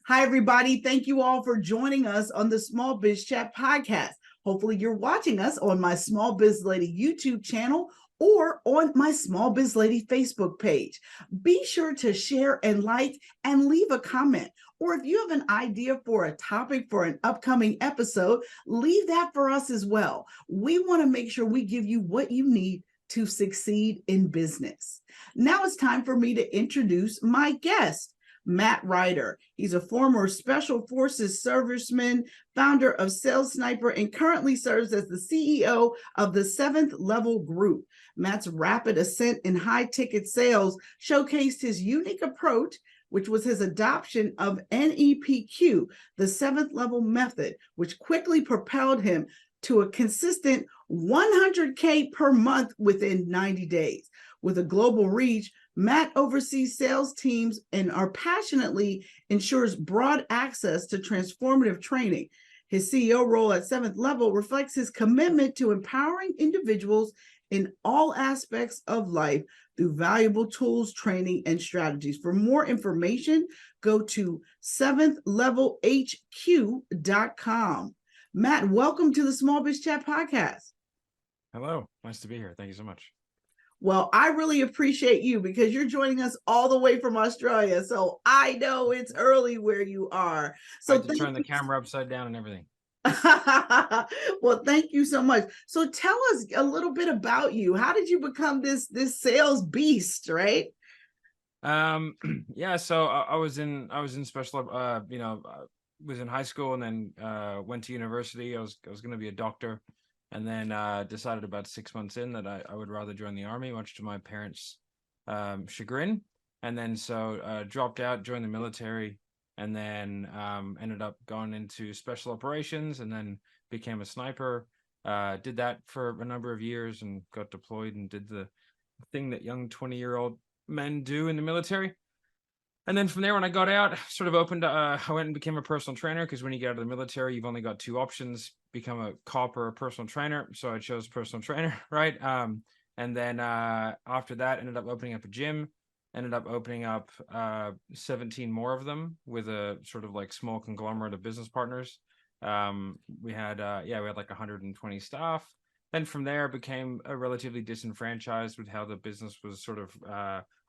Hi, everybody. Thank you all for joining us on the Small Biz Chat podcast. Hopefully, you're watching us on my Small Biz Lady YouTube channel or on my Small Biz Lady Facebook page. Be sure to share and like and leave a comment. Or if you have an idea for a topic for an upcoming episode, leave that for us as well. We want to make sure we give you what you need to succeed in business. Now it's time for me to introduce my guest. Matt Ryder. He's a former Special Forces serviceman, founder of Sales Sniper, and currently serves as the CEO of the 7th Level Group. Matt's rapid ascent in high ticket sales showcased his unique approach, which was his adoption of NEPQ, the 7th level method, which quickly propelled him to a consistent 100K per month within 90 days. With a global reach, Matt oversees sales teams and passionately ensures broad access to transformative training. His CEO role at 7th Level reflects his commitment to empowering individuals in all aspects of life through valuable tools, training, and strategies. For more information, go to 7thlevelhq.com. Matt, welcome to the Small Biz Chat podcast. Hello, nice to be here. Thank you so much. Well, I really appreciate you because you're joining us all the way from Australia. So I know it's early where you are. So I had to turn the camera upside down and everything. Well, thank you so much. So tell us a little bit about you. How did you become this sales beast, right? Yeah, so I was in special was in high school and then went to university. I was going to be a doctor. And then decided about 6 months in that I would rather join the army, much to my parents' chagrin. And then so dropped out, joined the military, and then ended up going into special operations and then became a sniper. Did that for a number of years and got deployed and did the thing that young 20-year-old men do in the military. And then from there, when I got out, sort of opened, I went and became a personal trainer because when you get out of the military, you've only got two options, become a cop or a personal trainer. So I chose personal trainer, right? And then after that, ended up opening up a gym, ended up opening up 17 more of them with a sort of like small conglomerate of business partners. We had like 120 staff. Then from there, became a relatively disenfranchised with how the business was sort of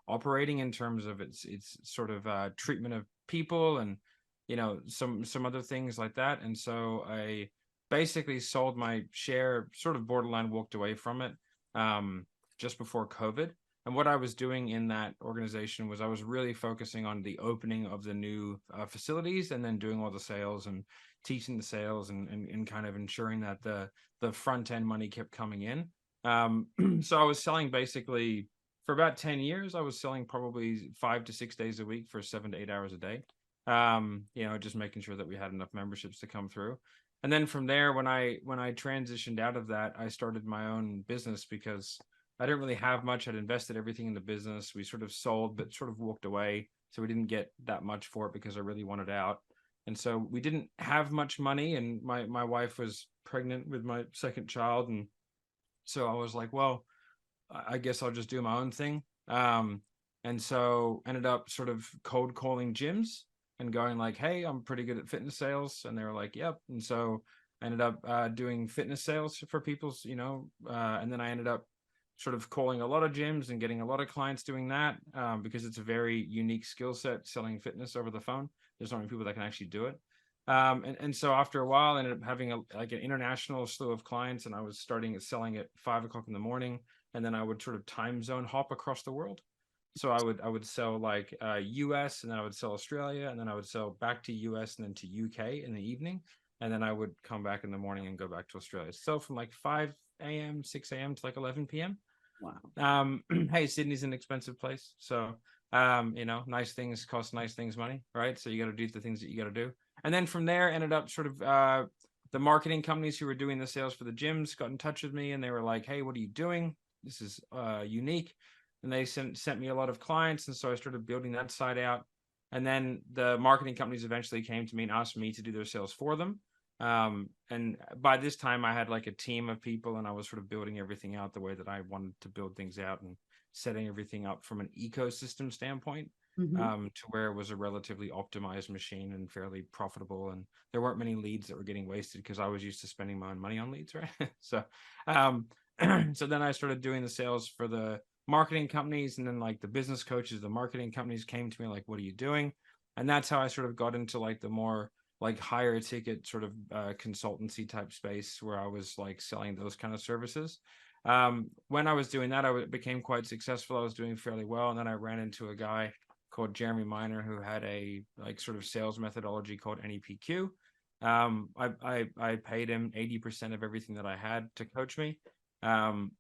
operating in terms of its sort of treatment of people and some other things like that. And so I basically sold my share, sort of borderline walked away from it just before COVID. And what I was doing in that organization was I was really focusing on the opening of the new facilities and then doing all the sales and teaching the sales and kind of ensuring that the front end money kept coming in. So I was selling basically for about 10 years. I was selling probably 5 to 6 days a week for 7 to 8 hours a day. Just making sure that we had enough memberships to come through. And then from there, when I transitioned out of that, I started my own business because I didn't really have much. I'd invested everything in the business. We sort of sold, but sort of walked away. So we didn't get that much for it because I really wanted out. And so we didn't have much money. And my wife was pregnant with my second child. And so I was like, well, I guess I'll just do my own thing. And so ended up sort of cold calling gyms and going like, hey, I'm pretty good at fitness sales. And they were like, yep. And so I ended up doing fitness sales for people's, and then I ended up sort of calling a lot of gyms and getting a lot of clients doing that because it's a very unique skill set selling fitness over the phone. There's not many people that can actually do it. And so after a while, I ended up having an international slew of clients, and I was starting selling at 5 o'clock in the morning. And then I would sort of time zone hop across the world. So I would sell like US, and then I would sell Australia, and then I would sell back to US and then to UK in the evening. And then I would come back in the morning and go back to Australia. So from like 5 a.m., 6 a.m. to like 11 p.m. Wow. Hey, Sydney's an expensive place. So, nice things cost nice things money, right? So you got to do the things that you got to do. And then from there, ended up sort of the marketing companies who were doing the sales for the gyms got in touch with me, and they were like, hey, what are you doing? This is unique. And they sent me a lot of clients. And so I started building that side out. And then the marketing companies eventually came to me and asked me to do their sales for them. And by this time I had like a team of people, and I was sort of building everything out the way that I wanted to build things out and setting everything up from an ecosystem standpoint. Mhm. to where it was a relatively optimized machine and fairly profitable. And there weren't many leads that were getting wasted because I was used to spending my own money on leads, right? So, um, so then I started doing the sales for the marketing companies, and then like the business coaches, the marketing companies came to me like, what are you doing? And that's how I sort of got into like the more like higher ticket sort of consultancy type space where I was like selling those kind of services. When I was doing that, became quite successful. I was doing fairly well. And then I ran into a guy called Jeremy Miner who had a like sort of sales methodology called NEPQ. I paid him 80% of everything that I had to coach me. And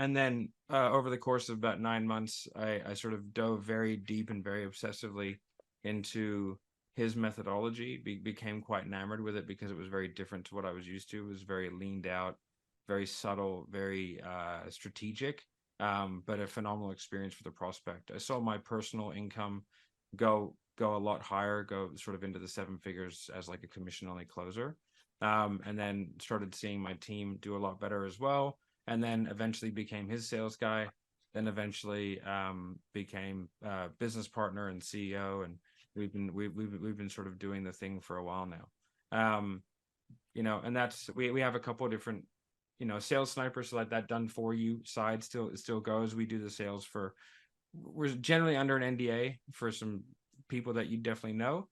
then over the course of about 9 months, I sort of dove very deep and very obsessively into his methodology, became quite enamored with it because it was very different to what I was used to. It was very leaned out, very subtle, very strategic, but a phenomenal experience for the prospect. I saw my personal income go a lot higher, go sort of into the seven figures as like a commission only closer, and then started seeing my team do a lot better as well, and then eventually became his sales guy, then eventually became business partner and CEO, and we've been sort of doing the thing for a while now. And that's we have a couple of different sales snipers, so like that done for you side still goes. We do the sales for, we're generally under an NDA for some people that you definitely know.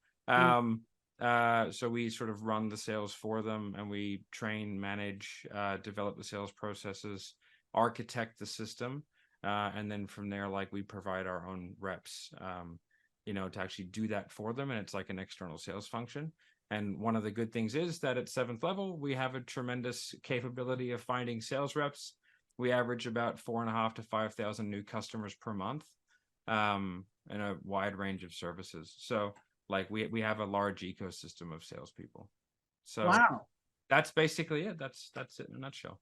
So we sort of run the sales for them, and we train, manage, develop the sales processes, architect the system, and then from there, like we provide our own reps, to actually do that for them, and it's like an external sales function. And one of the good things is that at 7th level, we have a tremendous capability of finding sales reps. We average about 4.5 to 5,000 new customers per month, in a wide range of services. So like we have a large ecosystem of salespeople. So Wow. that's basically it. That's it in a nutshell.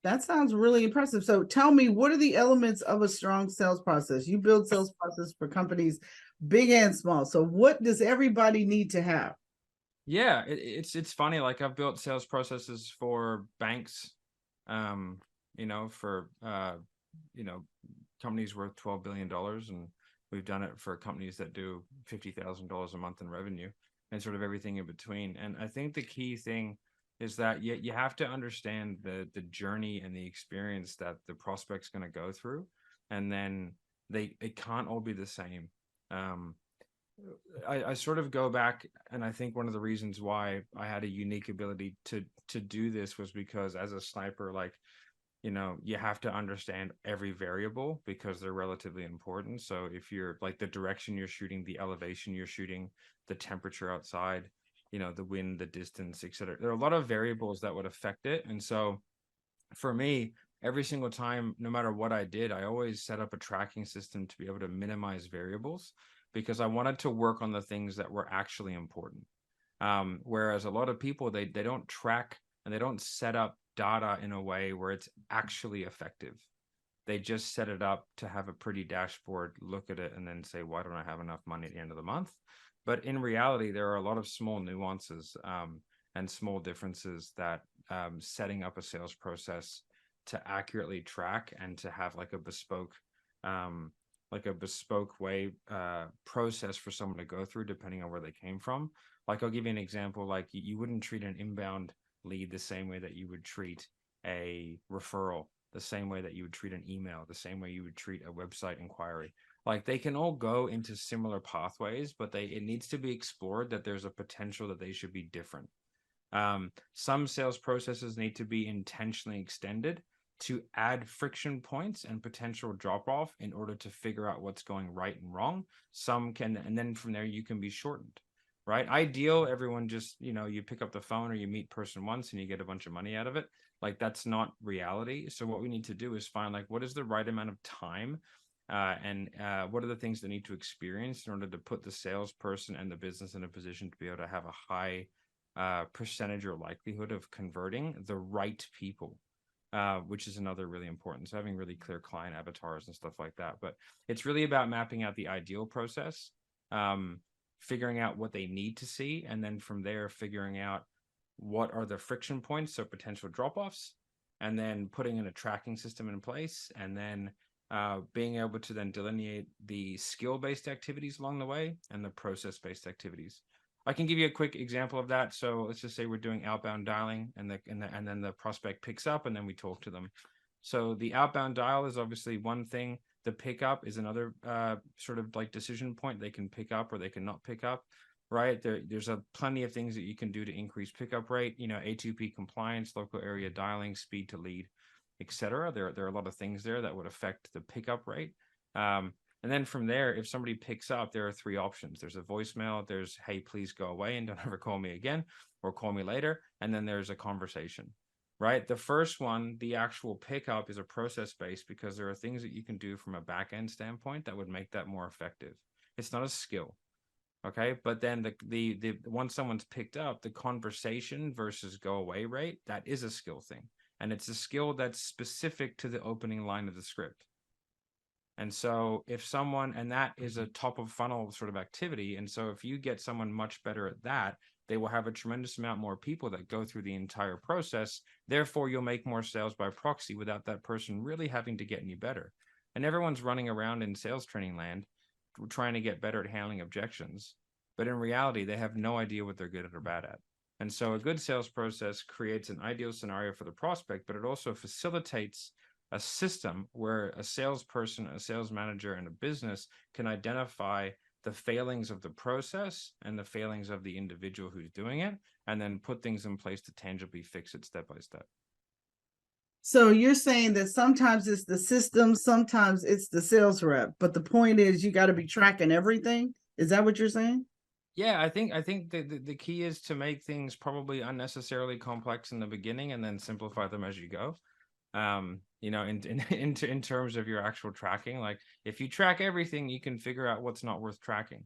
That sounds really impressive. So tell me, what are the elements of a strong sales process? You build sales process for companies big and small. So what does everybody need to have? Yeah, it's funny. Like I've built sales processes for banks, for companies worth $12 billion, and we've done it for companies that do $50,000 a month in revenue, and sort of everything in between. And I think the key thing is that you have to understand the journey and the experience that the prospect's going to go through, and then it can't all be the same. I sort of go back, and I think one of the reasons why I had a unique ability to do this was because as a sniper, like, you have to understand every variable because they're relatively important. So if you're like the direction you're shooting, the elevation you're shooting, the temperature outside, the wind, the distance, etc. There are a lot of variables that would affect it. And so for me, every single time, no matter what I did, I always set up a tracking system to be able to minimize variables because I wanted to work on the things that were actually important. Whereas a lot of people, they don't track and they don't set up data in a way where it's actually effective. They just set it up to have a pretty dashboard, look at it, and then say, why don't I have enough money at the end of the month? But in reality, there are a lot of small nuances and small differences that setting up a sales process to accurately track and to have like a bespoke way process for someone to go through depending on where they came from. Like I'll give you an example. Like you wouldn't treat an inbound lead the same way that you would treat a referral, the same way that you would treat an email, the same way you would treat a website inquiry. Like they can all go into similar pathways, but it needs to be explored that there's a potential that they should be different. Some sales processes need to be intentionally extended to add friction points and potential drop off in order to figure out what's going right and wrong. Some can, and then from there you can be shortened, right? Ideal, everyone just, you pick up the phone or you meet person once and you get a bunch of money out of it. Like that's not reality. So what we need to do is find like, what is the right amount of time and what are the things they need to experience in order to put the salesperson and the business in a position to be able to have a high percentage or likelihood of converting the right people, which is another really important. So having really clear client avatars and stuff like that. But it's really about mapping out the ideal process, figuring out what they need to see, and then from there figuring out what are the friction points, so potential drop-offs, and then putting in a tracking system in place, and then being able to then delineate the skill-based activities along the way and the process-based activities. I can give you a quick example of that. So let's just say we're doing outbound dialing, and then the prospect picks up, and then we talk to them. So the outbound dial is obviously one thing. The pickup is another sort of like decision point. They can pick up or they can not pick up, right? There's plenty of things that you can do to increase pickup rate. A2P compliance, local area dialing, speed to lead, etc. There are a lot of things there that would affect the pickup rate. And then from there, if somebody picks up, there are three options. There's a voicemail, there's, hey, please go away and don't ever call me again, or call me later. And then there's a conversation, right? The first one, the actual pickup, is a process-based because there are things that you can do from a back-end standpoint that would make that more effective. It's not a skill, okay? But then the once someone's picked up, the conversation versus go away rate, that is a skill thing. And it's a skill that's specific to the opening line of the script. And so and that is a top of funnel sort of activity. And so if you get someone much better at that, they will have a tremendous amount more people that go through the entire process. Therefore, you'll make more sales by proxy without that person really having to get any better. And everyone's running around in sales training land trying to get better at handling objections. But in reality, they have no idea what they're good at or bad at. And so a good sales process creates an ideal scenario for the prospect, but it also facilitates a system where a salesperson, a sales manager, and a business can identify the failings of the process and the failings of the individual who's doing it, and then put things in place to tangibly fix it step by step. So you're saying that sometimes it's the system, sometimes it's the sales rep, but the point is you got to be tracking everything. Is that what you're saying? Yeah, I think the key is to make things probably unnecessarily complex in the beginning and then simplify them as you go. In terms of your actual tracking, like if you track everything, you can figure out what's not worth tracking.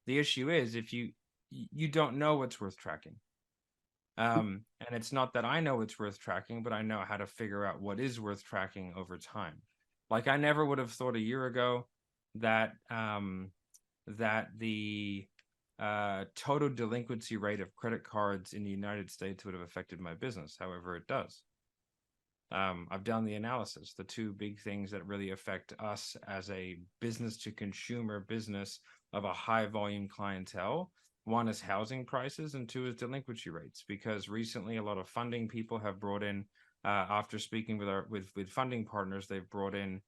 The issue is if you don't know what's worth tracking. And it's not that I know it's worth tracking, but I know how to figure out what is worth tracking over time. Like I never would have thought a year ago that the total delinquency rate of credit cards in the United States would have affected my business. However, it does. I've done the analysis. The two big things that really affect us as a business to consumer business of a high volume clientele, one is housing prices and two is delinquency rates, because recently a lot of funding people have brought in, after speaking with funding partners, they've brought in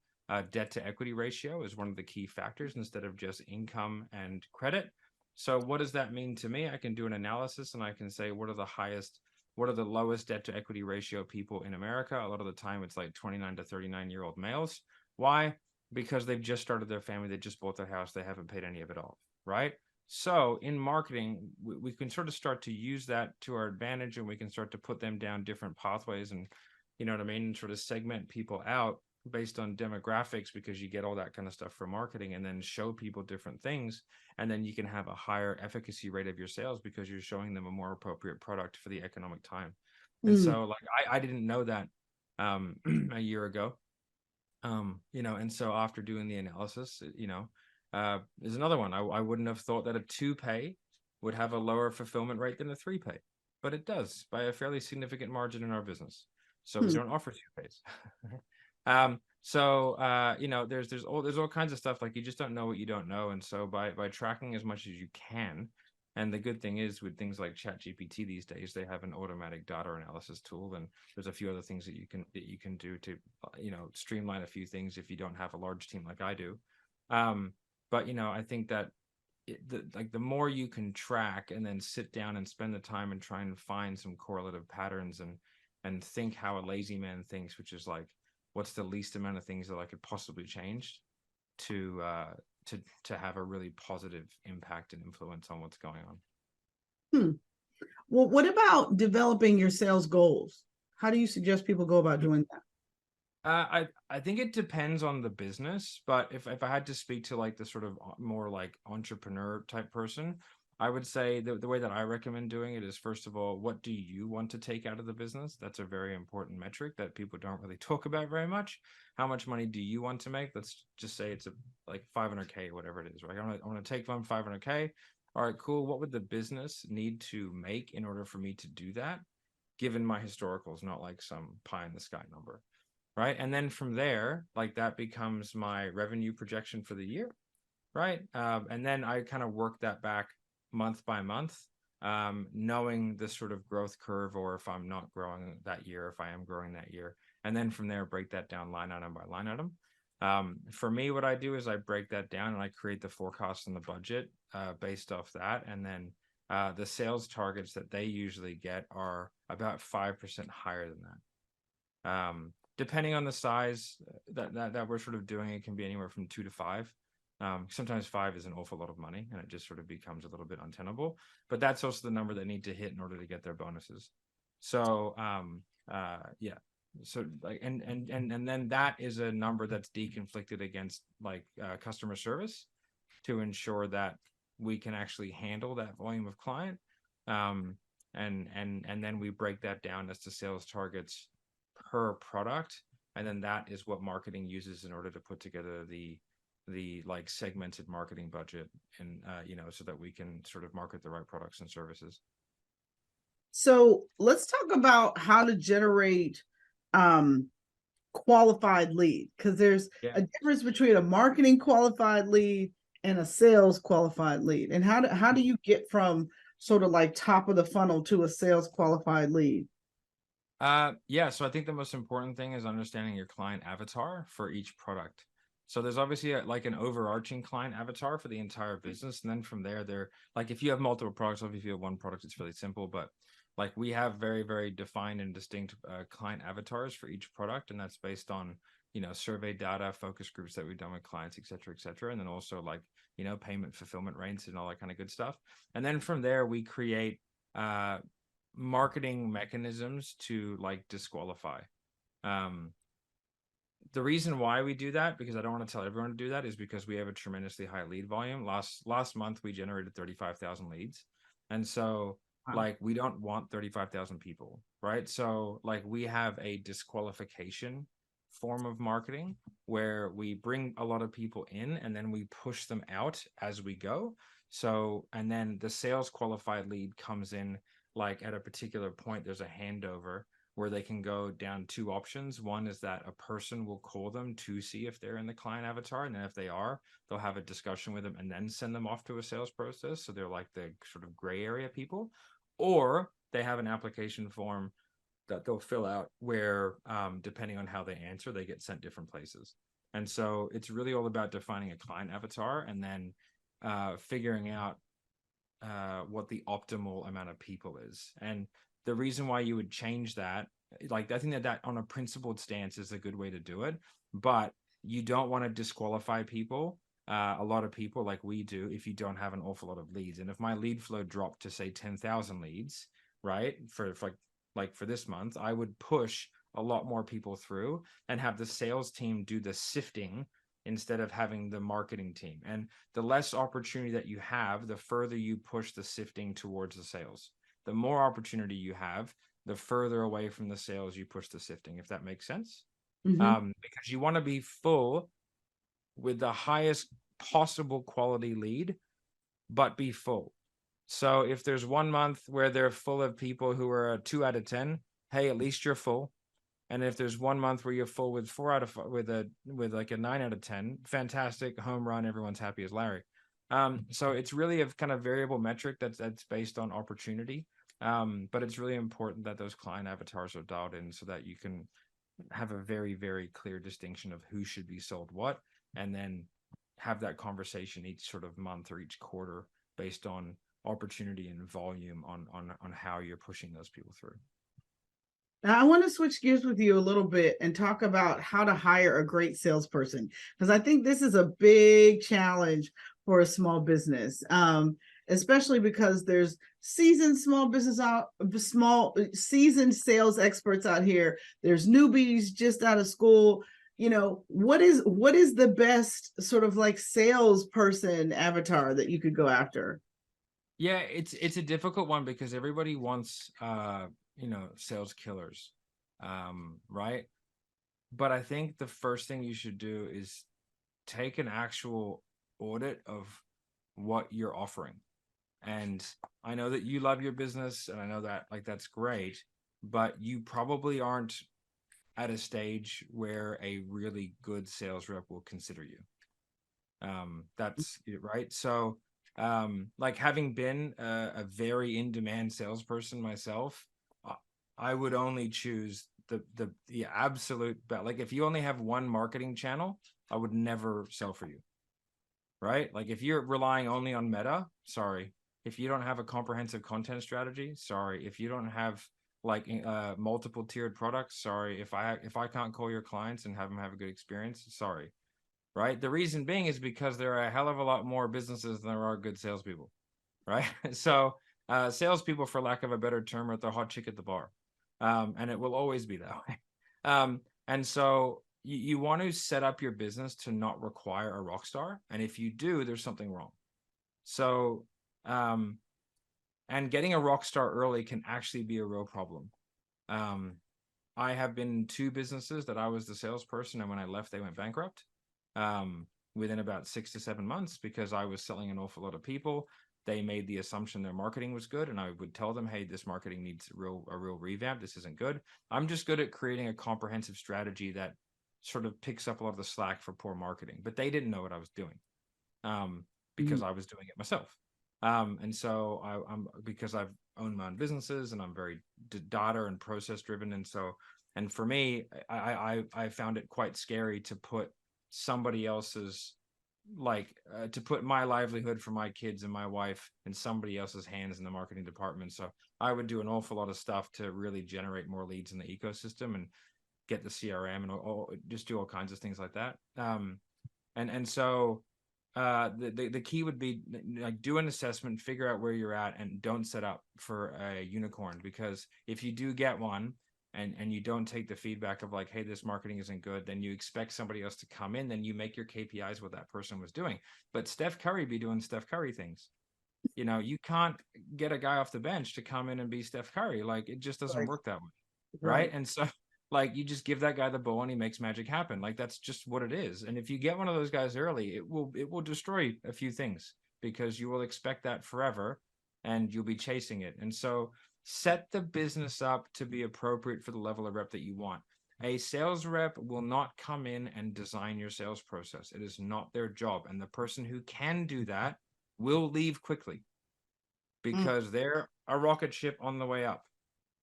debt to equity ratio as one of the key factors instead of just income and credit. So what does that mean to me? I can do an analysis and I can say, what are the lowest debt to equity ratio people in America? A lot of the time it's like 29 to 39-year-old males. Why? Because they've just started their family. They just bought their house. They haven't paid any of it off, right? So in marketing, we can sort of start to use that to our advantage, and we can start to put them down different pathways and, you know what I mean, sort of segment people out based on demographics, because you get all that kind of stuff for marketing, and then show people different things. And then you can have a higher efficacy rate of your sales because you're showing them a more appropriate product for the economic time. And so like, I didn't know that a year ago, and so after doing the analysis, there's another one. I wouldn't have thought that a 2-pay would have a lower fulfillment rate than a 3-pay, but it does by a fairly significant margin in our business. So we don't offer 2-pays. There's all kinds of stuff, like you just don't know what you don't know. And so by tracking as much as you can, and the good thing is with things like ChatGPT these days, they have an automatic data analysis tool, and there's a few other things that you can do to, streamline a few things if you don't have a large team like I do. But I think that the more you can track and then sit down and spend the time and try and find some correlative patterns and think how a lazy man thinks, which is like, what's the least amount of things that I could possibly change to have a really positive impact and influence on what's going on. Well, what about developing your sales goals? How do you suggest people go about doing that? I think it depends on the business, but if I had to speak to like the sort of more like entrepreneur type person, I would say the way that I recommend doing it is, first of all, what do you want to take out of the business? That's a very important metric that people don't really talk about very much. How much money do you want to make? Let's just say it's like 500K or whatever it is, right? I want to take on 500K. All right, cool. What would the business need to make in order for me to do that, given my historicals, not like some pie in the sky number? right? And then from there, like that becomes my revenue projection for the year, right? And then I kind of work that back month by month, knowing the sort of growth curve, or if I'm not growing that year, if I am growing that year. And then from there, break that down line item by line item. For me, what I do is I break that down and I create the forecast and the budget based off that. And then the sales targets that they usually get are about 5% higher than that. Depending on the size that we're sort of doing, it can be anywhere from 2 to 5. Sometimes 5 is an awful lot of money, and it just sort of becomes a little bit untenable. But that's also the number they need to hit in order to get their bonuses. So yeah. So like and then that is a number that's deconflicted against like customer service to ensure that we can actually handle that volume of client. And then we break that down as to sales targets per product, and then that is what marketing uses in order to put together the like segmented marketing budget, and so that we can sort of market the right products and services. So let's talk about how to generate qualified lead, because there's a difference between a marketing qualified lead and a sales qualified lead. And how do you get from sort of like top of the funnel to a sales qualified lead? So I think the most important thing is understanding your client avatar for each product. So there's obviously like an overarching client avatar for the entire business, and then from there, like if you have multiple products, or if you have one product, it's really simple. But like we have very, very defined and distinct client avatars for each product, and that's based on survey data, focus groups that we've done with clients, et cetera, and then also like payment fulfillment rates and all that kind of good stuff. And then from there, we create marketing mechanisms to like disqualify. The reason why we do that, because I don't want to tell everyone to do that, is because we have a tremendously high lead volume. Last month we generated 35,000 leads, and so like we don't want 35,000 people, right? So like we have a disqualification form of marketing where we bring a lot of people in and then we push them out as we go. So, and then the sales qualified lead comes in like at a particular point. There's a handover where they can go down 2 options. One is that a person will call them to see if they're in the client avatar, and then if they are, they'll have a discussion with them and then send them off to a sales process. So they're like the sort of gray area people. Or they have an application form that they'll fill out where, depending on how they answer, they get sent different places. And so it's really all about defining a client avatar and then figuring out what the optimal amount of people is. And the reason why you would change that, like I think that on a principled stance is a good way to do it, but you don't want to disqualify people, a lot of people like we do, if you don't have an awful lot of leads. And if my lead flow dropped to say 10,000 leads, right, for this month, I would push a lot more people through and have the sales team do the sifting instead of having the marketing team. And the less opportunity that you have, the further you push the sifting towards the sales. The more opportunity you have, the further away from the sales you push the sifting, if that makes sense. Mm-hmm. Because you want to be full with the highest possible quality lead, but be full. So if there's one month where they're full of people who are a 2 out of 10, hey, at least you're full. And if there's one month where you're full with 4 out of 5, with like a 9 out of 10, fantastic, home run, everyone's happy as Larry. So it's really a kind of variable metric that's based on opportunity. But it's really important that those client avatars are dialed in so that you can have a very, very clear distinction of who should be sold what, and then have that conversation each sort of month or each quarter based on opportunity and volume on how you're pushing those people through. Now, I want to switch gears with you a little bit and talk about how to hire a great salesperson, because I think this is a big challenge for a small business, especially because there's seasoned seasoned sales experts out here. There's newbies just out of school. What is the best sort of like salesperson avatar that you could go after? Yeah, it's a difficult one because everybody wants sales killers, right? But I think the first thing you should do is take an actual audit of what you're offering. And I know that you love your business, and I know that like that's great, but you probably aren't at a stage where a really good sales rep will consider you. That's right. So, like having been a very in-demand salesperson myself, I would only choose the absolute best. Like if you only have one marketing channel, I would never sell for you. Right? Like if you're relying only on Meta, sorry. If you don't have a comprehensive content strategy, sorry. If you don't have like multiple tiered products, sorry. If I can't call your clients and have them have a good experience, sorry. Right? The reason being is because there are a hell of a lot more businesses than there are good salespeople. Right? So salespeople, for lack of a better term, are the hot chick at the bar. And it will always be that way. And so you want to set up your business to not require a rock star. And if you do, there's something wrong. So, and getting a rock star early can actually be a real problem. I have been in 2 businesses that I was the salesperson, and when I left, they went bankrupt within about 6 to 7 months because I was selling an awful lot of people. They made the assumption their marketing was good, and I would tell them, hey, this marketing needs a real revamp. This isn't good. I'm just good at creating a comprehensive strategy that sort of picks up a lot of the slack for poor marketing, but they didn't know what I was doing because I was doing it myself. And so I'm because I've owned my own businesses and I'm very data and process driven. And for me, I found it quite scary to put somebody else's to put my livelihood for my kids and my wife in somebody else's hands in the marketing department. So I would do an awful lot of stuff to really generate more leads in the ecosystem and get the CRM and just do all kinds of things like that. So the key would be like do an assessment, figure out where you're at, and don't set up for a unicorn, because if you do get one and you don't take the feedback of like, hey, this marketing isn't good, then you expect somebody else to come in, then you make your KPIs what that person was doing. But Steph Curry be doing Steph Curry things. You can't get a guy off the bench to come in and be Steph Curry. Like it just doesn't work that way. Right. And so like you just give that guy the ball and he makes magic happen. Like that's just what it is. And if you get one of those guys early, it will destroy a few things because you will expect that forever and you'll be chasing it. And so set the business up to be appropriate for the level of rep that you want. A sales rep will not come in and design your sales process. It is not their job. And the person who can do that will leave quickly because they're a rocket ship on the way up,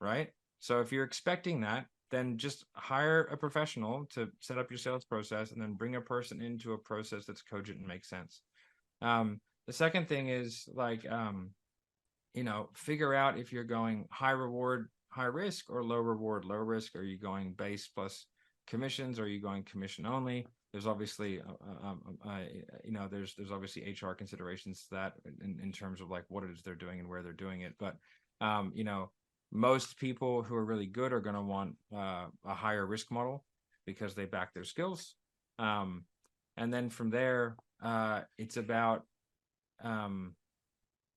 right? So if you're expecting that, then just hire a professional to set up your sales process and then bring a person into a process that's cogent and makes sense. The second thing is like, figure out if you're going high reward, high risk, or low reward, low risk. Are you going base plus commissions? Or are you going commission only? There's obviously, there's obviously HR considerations to that in terms of like what it is they're doing and where they're doing it. But, most people who are really good are going to want a higher risk model because they back their skills. And then from there, it's about,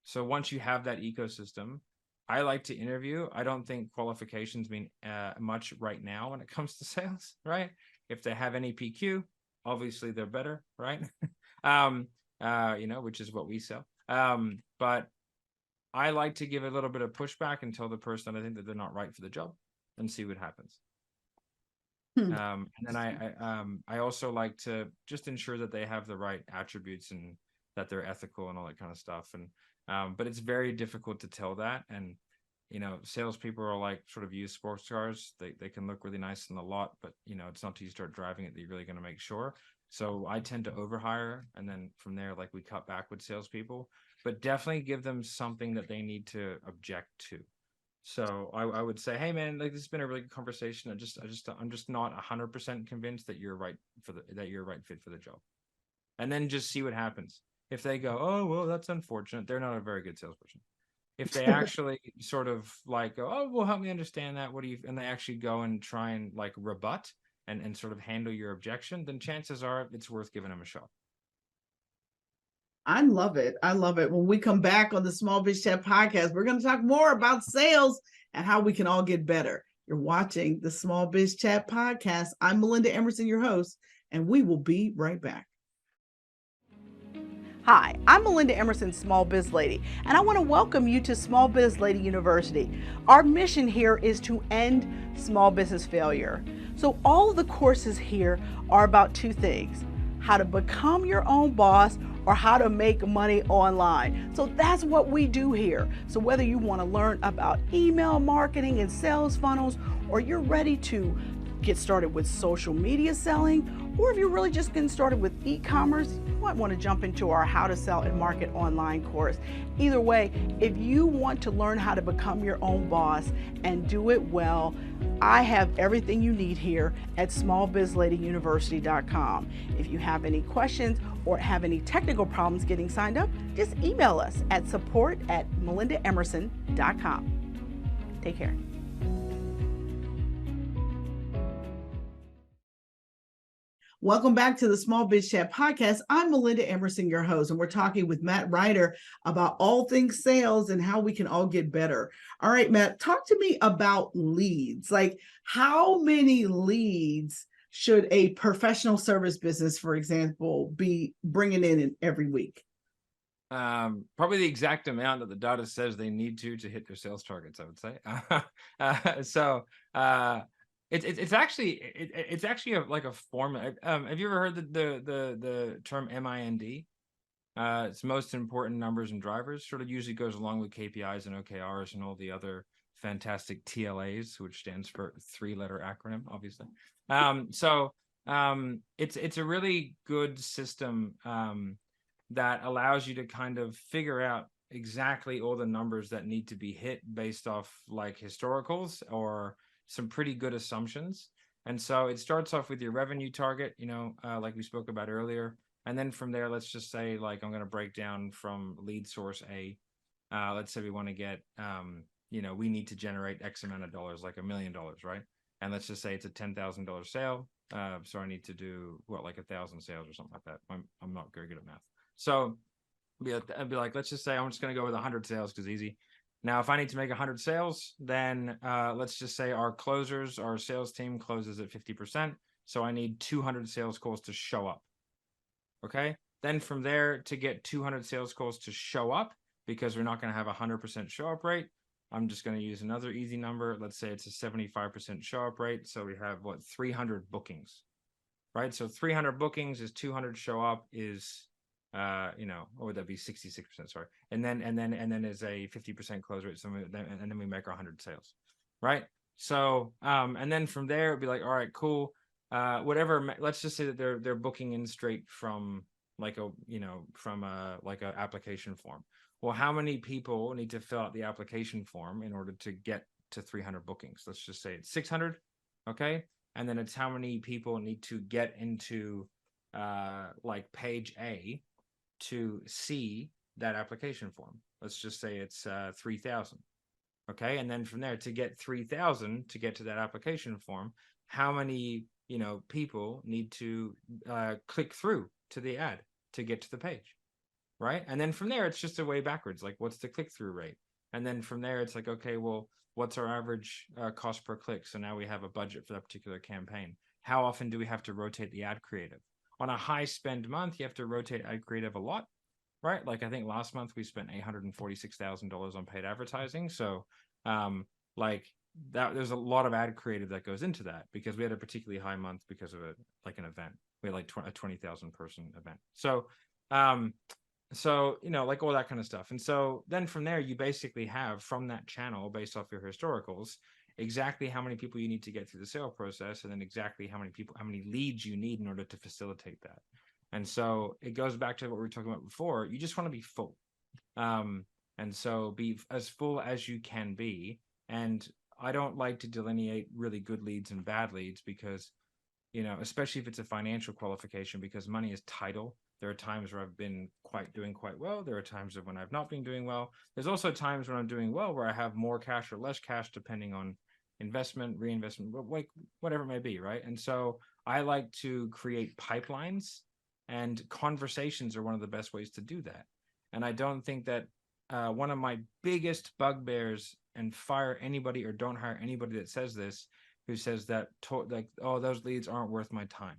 so once you have that ecosystem, I like to interview. I don't think qualifications mean much right now when it comes to sales, right? If they have NEPQ, obviously they're better, right? Which is what we sell. But I like to give a little bit of pushback and tell the person I think that they're not right for the job and see what happens. And then I also like to just ensure that they have the right attributes and that they're ethical and all that kind of stuff. And but it's very difficult to tell that. And salespeople are like sort of used sports cars. They can look really nice in the lot, but it's not till you start driving it that you're really going to make sure. So I tend to overhire, and then from there, like we cut back with salespeople, but definitely give them something that they need to object to. So I would say, hey man, like this has been a really good conversation. I'm just not 100% convinced that you're right that you're a right fit for the job, and then just see what happens. If they go, oh well, that's unfortunate, they're not a very good salesperson. If they actually sort of like go, oh well, help me understand that. And they actually go and try and like rebut and sort of handle your objection, then chances are it's worth giving them a shot. I love it. I love it. When we come back on the SmallBizChat podcast, we're going to talk more about sales and how we can all get better. You're watching the SmallBizChat podcast. I'm Melinda Emerson, your host, and we will be right back. Hi, I'm Melinda Emerson, Small Biz Lady, and I want to welcome you to Small Biz Lady University. Our mission here is to end small business failure. So all of the courses here are about two things: how to become your own boss or how to make money online. So that's what we do here. So whether you want to learn about email marketing and sales funnels, or you're ready to get started with social media selling, or if you're really just getting started with e-commerce, you might want to jump into our How to Sell and Market Online course. Either way, if you want to learn how to become your own boss and do it well, I have everything you need here at smallbizladyuniversity.com. If you have any questions or have any technical problems getting signed up, just email us at support@melindaemerson.com. Take care. Welcome back to the Small Biz Chat podcast. I'm Melinda Emerson, your host, and we're talking with Matt Ryder about all things sales and how we can all get better. All right, Matt, talk to me about leads. Like, how many leads should a professional service business, for example, be bringing in every week? Probably the exact amount that the data says they need to hit their sales targets, I would say. It's actually like a formula. Have you ever heard the term MIND? It's most important numbers and drivers. Sort of usually goes along with KPIs and OKRs and all the other fantastic TLAs, which stands for three-letter acronym, obviously. It's a really good system that allows you to kind of figure out exactly all the numbers that need to be hit based off like historicals or some pretty good assumptions. And so it starts off with your revenue target, like we spoke about earlier. And then from there, let's just say, like, I'm going to break down from lead source A. Let's say we want to get, we need to generate X amount of dollars, like $1 million, right? And let's just say it's a $10,000 sale. So I need to do like 1,000 sales or something like that. I'm not very good at math. So I'd be like, let's just say I'm just going to go with 100 sales because easy. Now, if I need to make 100 sales, then let's just say our sales team closes at 50%. So I need 200 sales calls to show up. Okay. Then from there, to get 200 sales calls to show up, because we're not going to have a 100% show up rate, I'm just going to use another easy number. Let's say it's a 75% show up rate. So we have 300 bookings, right? So 300 bookings is 200 show up is, or would that be 66%? Sorry. And then is a 50% close rate. So and then we make our 100 sales, right? So, and then from there, it'd be like, all right, cool. Whatever, let's just say that they're booking in straight from like a application form. Well, how many people need to fill out the application form in order to get to 300 bookings? Let's just say it's 600. Okay. And then it's how many people need to get into page A to see that application form. Let's just say it's 3,000. Okay. And then from there, to get 3,000 to get to that application form, how many people need to click through to the ad to get to the page, right? And then from there, it's just a way backwards. Like, what's the click-through rate? And then from there, it's like, okay, well, what's our average cost per click? So now we have a budget for that particular campaign. How often do we have to rotate the ad creative? On a high spend month, you have to rotate ad creative a lot, right? Like, I think last month we spent $846,000 on paid advertising. So that there's a lot of ad creative that goes into that, because we had a particularly high month because of an event. We had a 20,000 person event. So all that kind of stuff. And so then from there, you basically have, from that channel, based off your historicals, exactly how many people you need to get through the sale process, and then exactly how many leads you need in order to facilitate that. And so it goes back to what we were talking about before. You just want to be full. And so be as full as you can be. And I don't like to delineate really good leads and bad leads, because, especially if it's a financial qualification, because money is tidal. There are times where I've been doing quite well. There are times when I've not been doing well. There's also times when I'm doing well where I have more cash or less cash, depending on investment, reinvestment, whatever it may be, right? And so I like to create pipelines, and conversations are one of the best ways to do that. And I don't think that one of my biggest bugbears, and fire anybody or don't hire anybody that says this, who says that those leads aren't worth my time.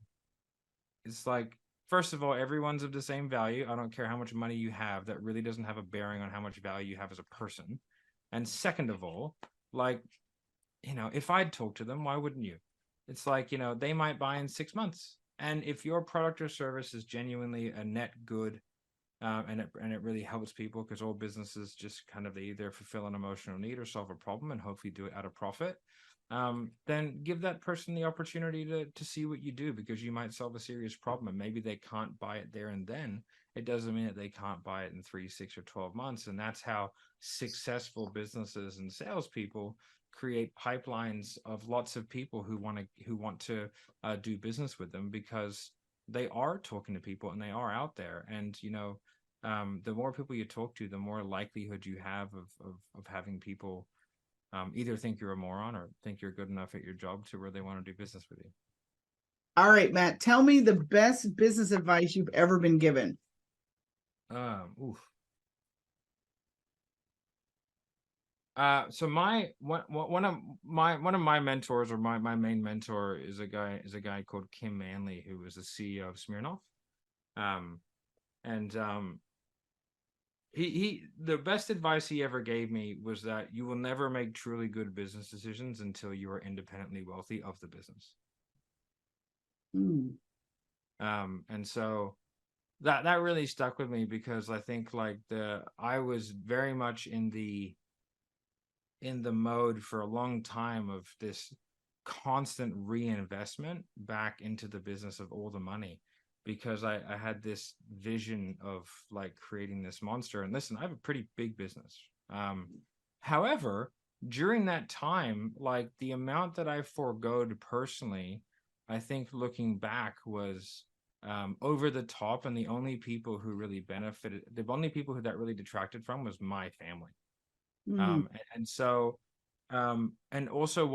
It's like, first of all, everyone's of the same value. I don't care how much money you have. That really doesn't have a bearing on how much value you have as a person. And second of all, if I'd talk to them, why wouldn't you? It's like, you know, they might buy in 6 months. And if your product or service is genuinely a net good, and it really helps people, because all businesses just kind of, they either fulfill an emotional need or solve a problem and hopefully do it at a profit, then give that person the opportunity to see what you do, because you might solve a serious problem, and maybe they can't buy it there and then. It doesn't mean that they can't buy it in 3, 6, or 12 months. And that's how successful businesses and salespeople create pipelines of lots of people who want to do business with them, because they are talking to people and they are out there. And, you know, the more people you talk to, the more likelihood you have of having people either think you're a moron or think you're good enough at your job to where they want to do business with you. All right, Matt, tell me the best business advice you've ever been given. Oof. So one of my mentors, or my main mentor, is a guy called Kim Manley, who was the CEO of Smirnoff. He the best advice he ever gave me was that you will never make truly good business decisions until you are independently wealthy of the business. And so that really stuck with me, because I think like I was very much in the mode for a long time of this constant reinvestment back into the business of all the money, because I had this vision of like creating this monster. And listen, I have a pretty big business. However, during that time, like the amount that I foregoed personally, I think looking back was over the top. And the only people who really benefited, the only people who that really detracted from, was my family. And so, and also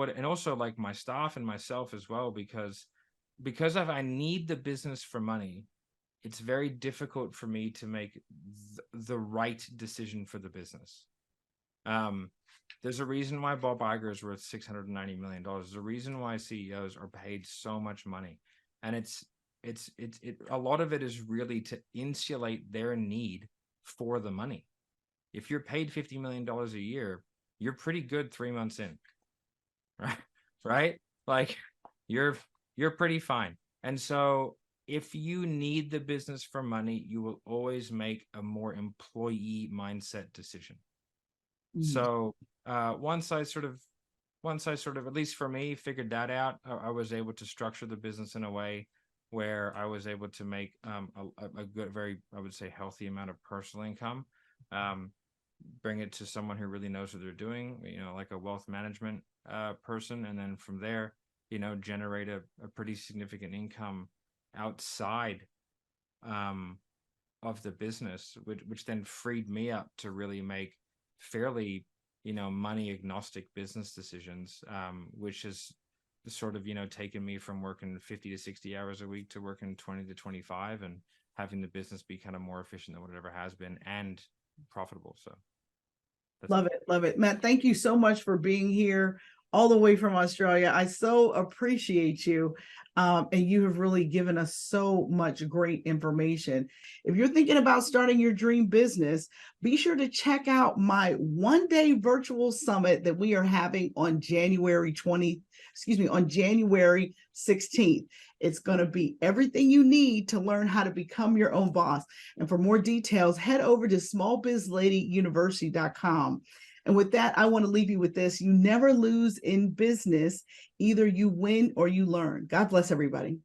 like my staff and myself as well, because if I need the business for money, it's very difficult for me to make the right decision for the business. There's a reason why Bob Iger is worth $690 million. There's a reason why CEOs are paid so much money. And it's a lot of it is really to insulate their need for the money. If you're paid $50 million a year, you're pretty good 3 months in, right? Like you're pretty fine. And so if you need the business for money, you will always make a more employee mindset decision. So once I sort of, at least for me, figured that out, I was able to structure the business in a way where I was able to make a good, very, I would say, healthy amount of personal income. Bring it to someone who really knows what they're doing, you know, like a wealth management person. And then from there, you know, generate a pretty significant income outside of the business, which then freed me up to really make fairly, you know, money agnostic business decisions, which has sort of, you know, taken me from working 50 to 60 hours a week to working 20 to 25, and having the business be kind of more efficient than what it ever has been, and profitable. So love it. Matt, thank you so much for being here all the way from Australia. I so appreciate you. And you have really given us so much great information. If you're thinking about starting your dream business, be sure to check out my one-day virtual summit that we are having on January 16th. It's going to be everything you need to learn how to become your own boss. And for more details, head over to smallbizladyuniversity.com. And with that, I want to leave you with this. You never lose in business. Either you win or you learn. God bless everybody.